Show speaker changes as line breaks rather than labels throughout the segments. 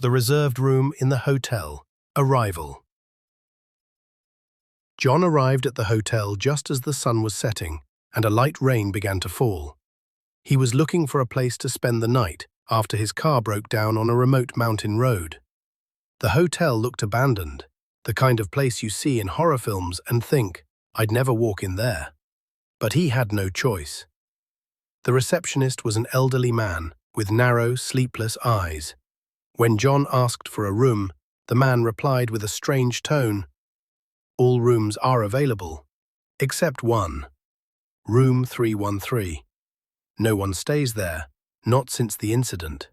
The reserved room in the hotel. Arrival. John arrived at the hotel just as the sun was setting and a light rain began to fall. He was looking for a place to spend the night after his car broke down on a remote mountain road. The hotel looked abandoned, the kind of place you see in horror films and think, "I'd never walk in there." But he had no choice. The receptionist was an elderly man with narrow, sleepless eyes. When John asked for a room, the man replied with a strange tone, "All rooms are available, except one. Room 313. No one stays there, not since the incident."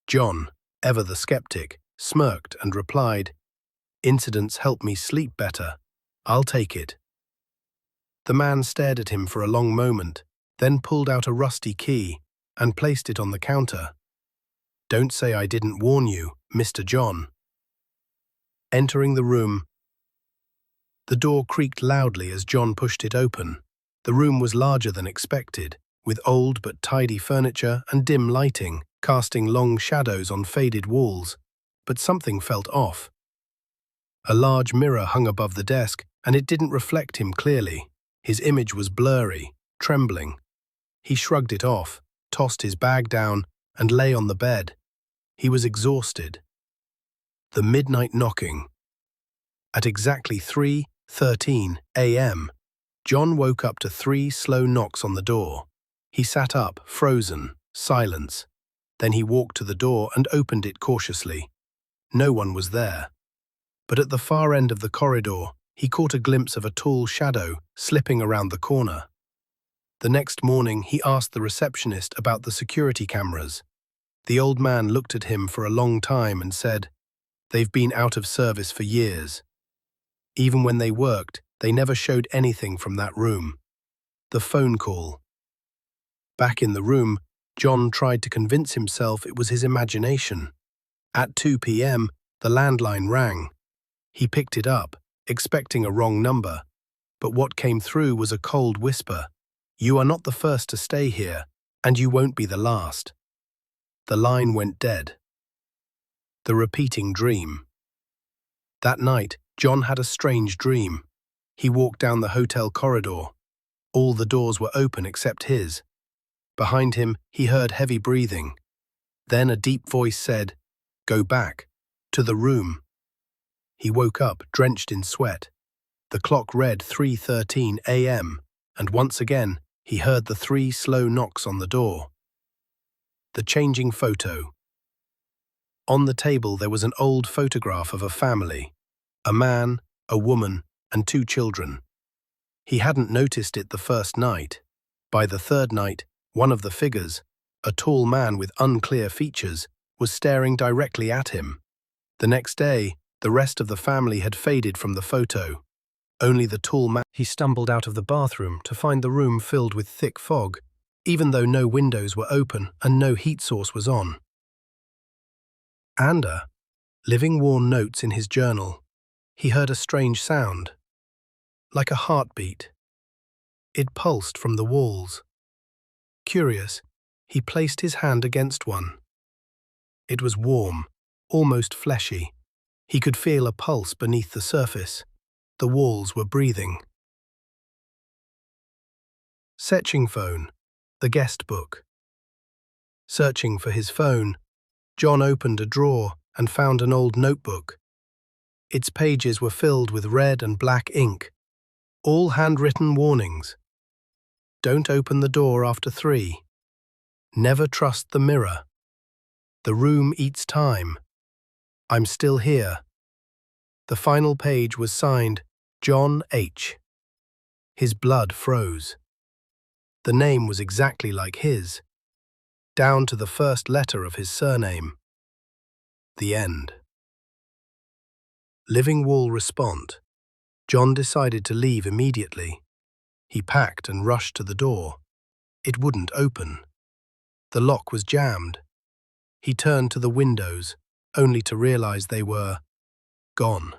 John, ever the skeptic, smirked and replied, "Incidents help me sleep better. I'll take it." The man stared at him for a long moment, then pulled out a rusty key and placed it on the counter. "Don't say I didn't warn you, Mr. John." Entering the room, the door creaked loudly as John pushed it open. The room was larger than expected, with old but tidy furniture and dim lighting, casting long shadows on faded walls. But something felt off. A large mirror hung above the desk, and it didn't reflect him clearly. His image was blurry, trembling. He shrugged it off, tossed his bag down, and lay on the bed. He was exhausted. The midnight knocking. At exactly 3:13 a.m., John woke up to 3 slow knocks on the door. He sat up, frozen, silence. Then he walked to the door and opened it cautiously. No one was there. But at the far end of the corridor, he caught a glimpse of a tall shadow slipping around the corner. The next morning, he asked the receptionist about the security cameras. The old man looked at him for a long time and said, "They've been out of service for years. Even when they worked, they never showed anything from that room." The phone call. Back in the room, John tried to convince himself it was his imagination. At 2 p.m., the landline rang. He picked it up, expecting a wrong number. But what came through was a cold whisper. "You are not the first to stay here, and you won't be the last." The line went dead. The repeating dream. That night, John had a strange dream. He walked down the hotel corridor. All the doors were open except his. Behind him, he heard heavy breathing. Then a deep voice said, "Go back, to the room." He woke up, drenched in sweat. The clock read 3:13 a.m., and once again, he heard the 3 slow knocks on the door. The changing photo. On the table there was an old photograph of a family, a man, a woman, and 2 children. He hadn't noticed it the first night. By the third night, one of the figures, a tall man with unclear features, was staring directly at him. The next day, the rest of the family had faded from the photo. Only the tall man. He stumbled out of the bathroom to find the room filled with thick fog, even though no windows were open and no heat source was on. Living worn notes in his journal. He heard a strange sound, like a heartbeat. It pulsed from the walls. Curious, he placed his hand against one. It was warm, almost fleshy. He could feel a pulse beneath the surface. The walls were breathing. Searching phone, the guest book. Searching for his phone, John opened a drawer and found an old notebook. Its pages were filled with red and black ink, all handwritten warnings. Don't open the door after 3. Never trust the mirror. The room eats time. I'm still here. The final page was signed John H. His blood froze. The name was exactly like his, down to the first letter of his surname. The end. Living wall response. John decided to leave immediately. He packed and rushed to the door. It wouldn't open. The lock was jammed. He turned to the windows, only to realize they were gone.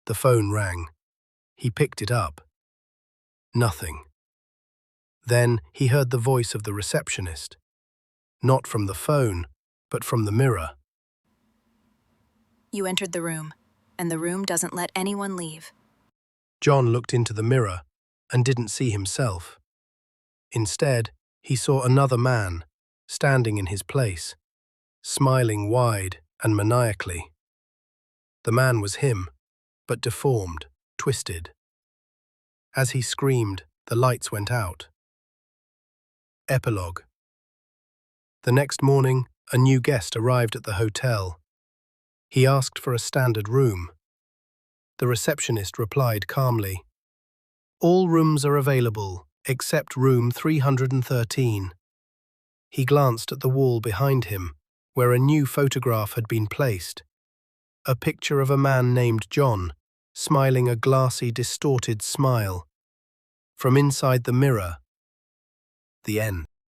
The phone rang. He picked it up. Nothing. Then he heard the voice of the receptionist. Not from the phone, but from the mirror.
You entered the room, and the room doesn't let anyone leave.
John looked into the mirror and didn't see himself. Instead, he saw another man, standing in his place, smiling wide and maniacally. The man was him, but deformed, twisted. As he screamed, the lights went out. Epilogue. The next morning, a new guest arrived at the hotel. He asked for a standard room. The receptionist replied calmly, "All rooms are available, except room 313. He glanced at the wall behind him, where a new photograph had been placed. A picture of a man named John, smiling a glassy, distorted smile. From inside the mirror, the end.